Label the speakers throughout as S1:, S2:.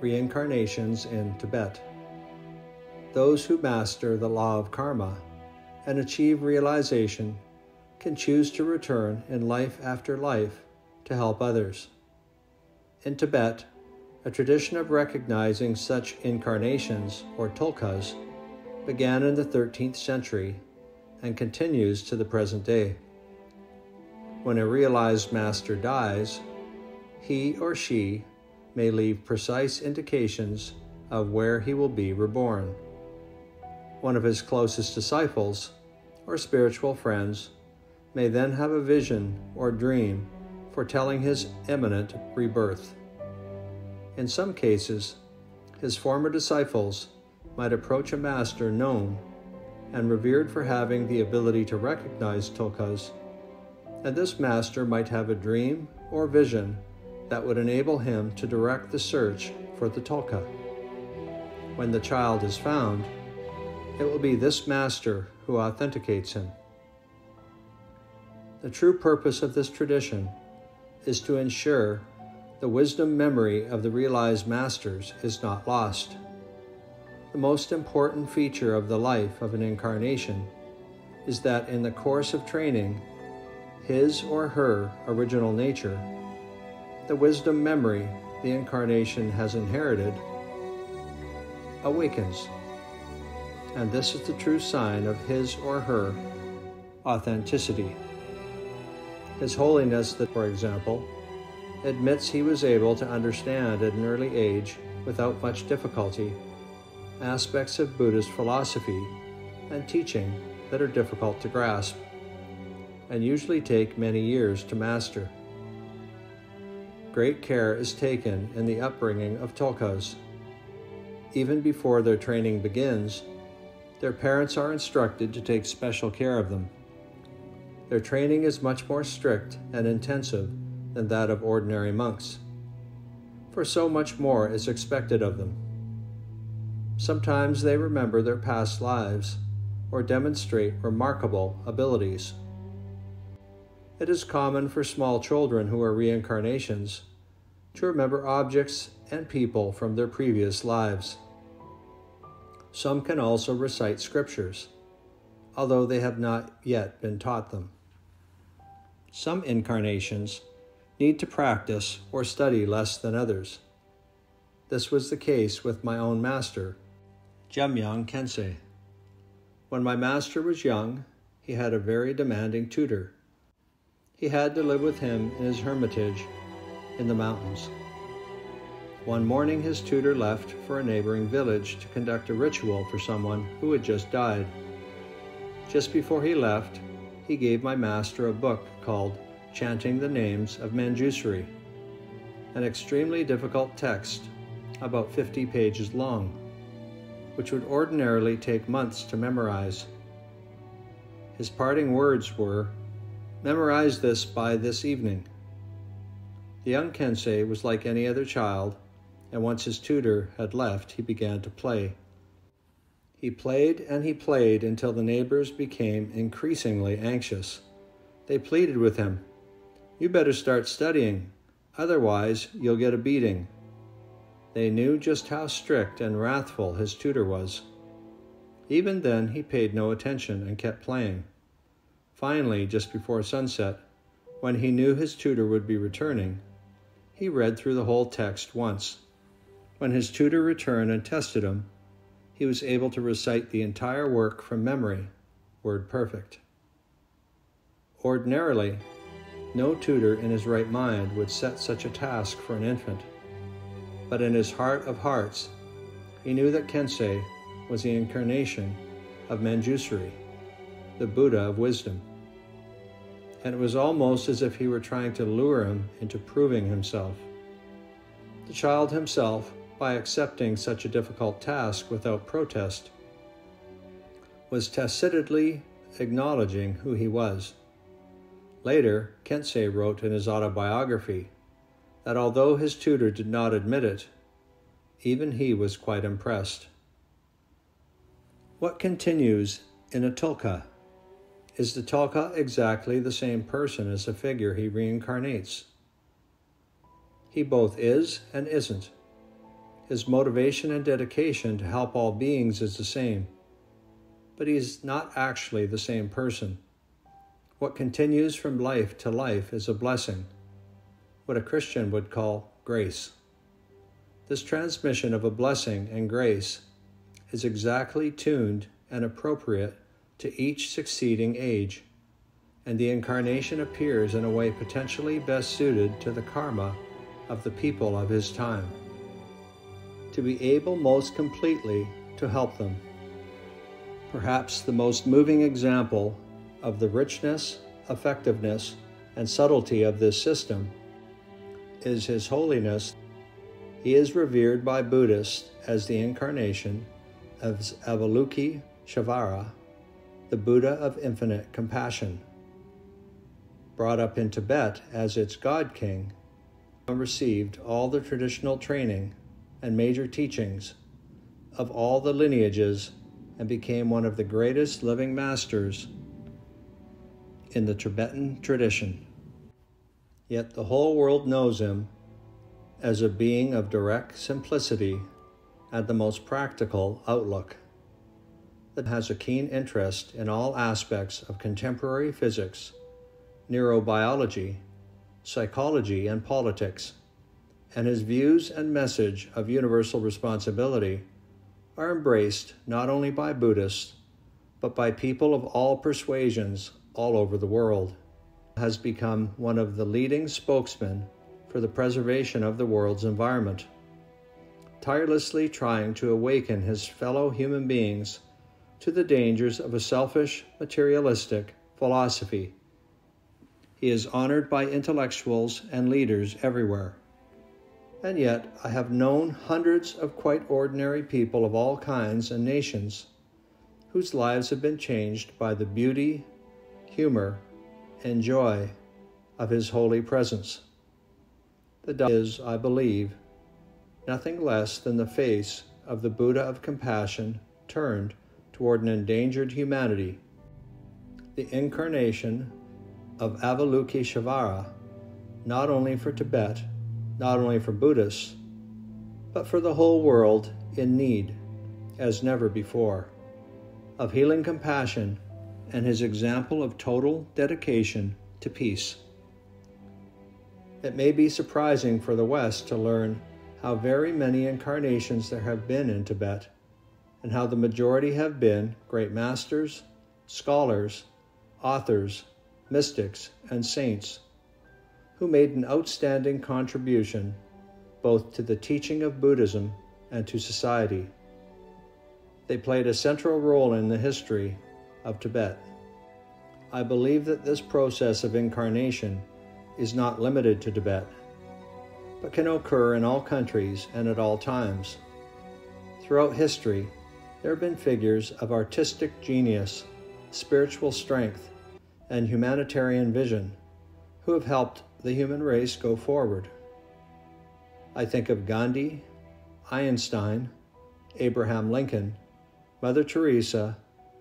S1: Reincarnations in Tibet. Those who master the law of karma and achieve realization can choose to return in life after life to help others. In Tibet, a tradition of recognizing such incarnations, or tulkas, began in the 13th century and continues to the present day. When a realized master dies, he or she may leave precise indications of where he will be reborn. One of his closest disciples, or spiritual friends, may then have a vision or dream foretelling his imminent rebirth. In some cases, his former disciples might approach a master known and revered for having the ability to recognize tulkas, and this master might have a dream or vision that would enable him to direct the search for the tulka. When the child is found, it will be this master who authenticates him. The true purpose of this tradition is to ensure the wisdom memory of the realized masters is not lost. The most important feature of the life of an incarnation is that in the course of training, his or her original nature, the wisdom memory the incarnation has inherited, awakens. And this is the true sign of his or her authenticity. His Holiness, for example, admits he was able to understand at an early age, without much difficulty, aspects of Buddhist philosophy and teaching that are difficult to grasp, and usually take many years to master. Great care is taken in the upbringing of tulkas. Even before their training begins, their parents are instructed to take special care of them. Their training is much more strict and intensive than that of ordinary monks, for so much more is expected of them. Sometimes they remember their past lives or demonstrate remarkable abilities. It is common for small children who are reincarnations to remember objects and people from their previous lives. Some can also recite scriptures, although they have not yet been taught them. Some incarnations need to practice or study less than others. This was the case with my own master, Jamyang Khyentse. When my master was young, he had a very demanding tutor. He had to live with him in his hermitage in the mountains. One morning his tutor left for a neighboring village to conduct a ritual for someone who had just died. Just before he left, he gave my master a book called Chanting the Names of Manjushri, an extremely difficult text, about 50 pages long, which would ordinarily take months to memorize. His parting words were, "Memorize this by this evening." The young Khyentse was like any other child, and once his tutor had left, he began to play. He played and he played until the neighbors became increasingly anxious. They pleaded with him, "You better start studying, otherwise you'll get a beating." They knew just how strict and wrathful his tutor was. Even then, he paid no attention and kept playing. Finally, just before sunset, when he knew his tutor would be returning, he read through the whole text once. When his tutor returned and tested him, he was able to recite the entire work from memory, word perfect. Ordinarily, no tutor in his right mind would set such a task for an infant. But in his heart of hearts, he knew that Khyentse was the incarnation of Manjushri, the Buddha of wisdom. And it was almost as if he were trying to lure him into proving himself. The child himself, by accepting such a difficult task without protest, was tacitly acknowledging who he was. Later, Khyentse wrote in his autobiography that although his tutor did not admit it, even he was quite impressed. What continues in a tulka? Is the tulka exactly the same person as the figure he reincarnates? He both is and isn't. His motivation and dedication to help all beings is the same, but he is not actually the same person. What continues from life to life is a blessing, what a Christian would call grace. This transmission of a blessing and grace is exactly tuned and appropriate to each succeeding age, and the incarnation appears in a way potentially best suited to the karma of the people of his time, to be able most completely to help them. Perhaps the most moving example of the richness, effectiveness, and subtlety of this system is His Holiness. He is revered by Buddhists as the incarnation of Avalokiteshvara, the Buddha of infinite compassion. Brought up in Tibet as its God King, he received all the traditional training and major teachings of all the lineages and became one of the greatest living masters in the Tibetan tradition. Yet the whole world knows him as a being of direct simplicity and the most practical outlook, that has a keen interest in all aspects of contemporary physics, neurobiology, psychology, and politics, and his views and message of universal responsibility are embraced not only by Buddhists, but by people of all persuasions all over the world. Has become one of the leading spokesmen for the preservation of the world's environment, tirelessly trying to awaken his fellow human beings to the dangers of a selfish, materialistic philosophy. He is honored by intellectuals and leaders everywhere. And yet, I have known hundreds of quite ordinary people of all kinds and nations whose lives have been changed by the beauty, humor, and joy of his holy presence. The Tao is, I believe, nothing less than the face of the Buddha of compassion turned toward an endangered humanity, the incarnation of Avalokiteshvara, not only for Tibet, not only for Buddhists, but for the whole world in need, as never before, of healing compassion and his example of total dedication to peace. It may be surprising for the West to learn how very many incarnations there have been in Tibet, and how the majority have been great masters, scholars, authors, mystics, and saints, who made an outstanding contribution both to the teaching of Buddhism and to society. They played a central role in the history of Tibet. I believe that this process of incarnation is not limited to Tibet, but can occur in all countries and at all times. Throughout history, there have been figures of artistic genius, spiritual strength, and humanitarian vision who have helped the human race go forward. I think of Gandhi, Einstein, Abraham Lincoln, Mother Teresa,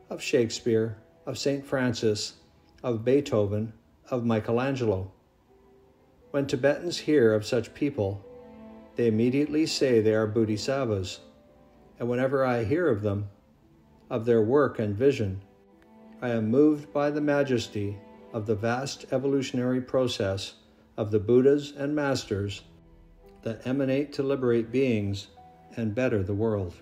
S1: of Shakespeare, of St. Francis, of Beethoven, of Michelangelo. When Tibetans hear of such people, they immediately say they are bodhisattvas, and whenever I hear of them, of their work and vision, I am moved by the majesty of the vast evolutionary process of the Buddhas and Masters that emanate to liberate beings and better the world.